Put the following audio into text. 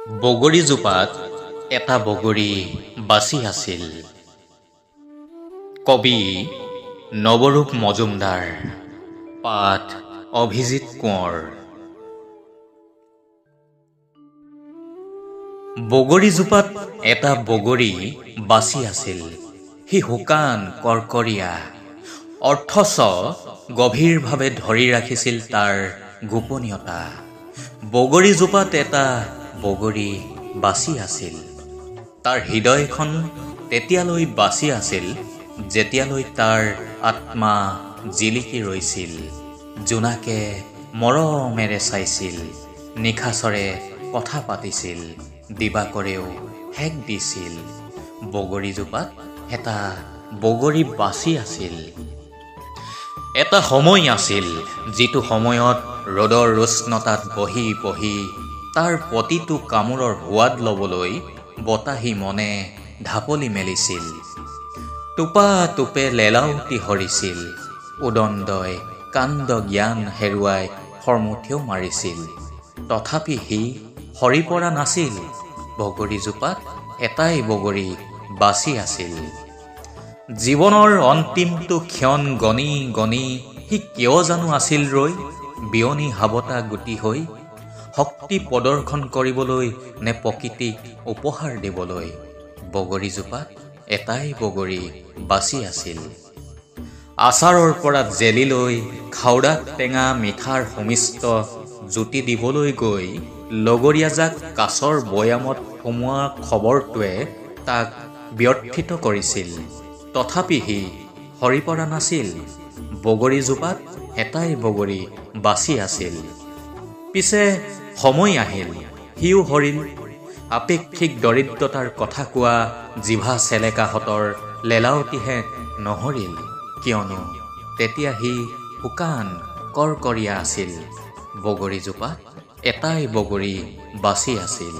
বগৰীজোপাত এটা বগৰী বাচি আছিল। কবি নৱৰূপ মজুমদাৰ, পাঠ অভিজিত কোঁৱৰ। বগৰীজোপাত এটা বগৰী বাচি আছিল। সি শুকান কৰ্কৰীয়া, অথচ গভীৰভাৱে ধৰি ৰাখিছিল তাৰ গোপনীয়তা। বগৰীজোপাত এটা বগৰী বাচি আছিল। তাৰ হৃদয়খন তেতিয়ালৈ বাচি আছিল যেতিয়ালৈ তাৰ আত্মা জিলিকি ৰৈছিল। জোনাকে মৰমেৰে চাইছিল, নিশাচৰে কথা পাতিছিল, দিবাকৰেও হেক দিছিল। বগৰীজোপাত এটা বগৰী বাচি আছিল। এটা সময় আছিল যিটো সময়ত ৰ'দৰ উষ্ণতাত বহি বহি তাৰ প্ৰতিটো কামোৰৰ সোৱাদ ল'বলৈ বতাহী মনে ঢাপলি মেলিছিল। টোপা টোপে লেলাউটি সৰিছিল। উদণ্ডই কাণ্ড জ্ঞান হেৰুৱাই খৰমুঠিও মাৰিছিল। তথাপি সি সৰি পৰা নাছিল। বগৰীজোপাত এটাই বগৰী বাচি আছিল। জীৱনৰ অন্তিমটো ক্ষণ গণি গণি সি কিয় জানো আছিল ৰৈ, বিয়নী হাবতা গুটি হৈ, শক্তি প্ৰদৰ্শন কৰিবলৈ নে প্ৰকৃতিক উপহাৰ দিবলৈ। বগৰীজোপাত এটাই বগৰী বাচি আছিল। আচাৰৰ পৰা জেলিলৈ, খাওদাত টেঙা মিঠাৰ সমিষ্ট জুতি দিবলৈ গৈ লগৰীয়াজাক কাছৰ বৈয়ামত সুমুওৱা খবৰটোৱে তাক ব্যথিত কৰিছিল। তথাপি সি সৰি পৰা নাছিল। বগৰীজোপাত এটাই বগৰী বাচি আছিল। পিছে সময় আহিল, সিও সৰিল। আপেক্ষিক দৰিদ্ৰতাৰ কথা কোৱা জিভা চেলেকাহঁতৰ লেলাউটিহে নহৰিল, কিয়নো তেতিয়া সি শুকান কৰ্কৰীয়া আছিল। বগৰীজোপাত এটাই বগৰী বাচি আছিল।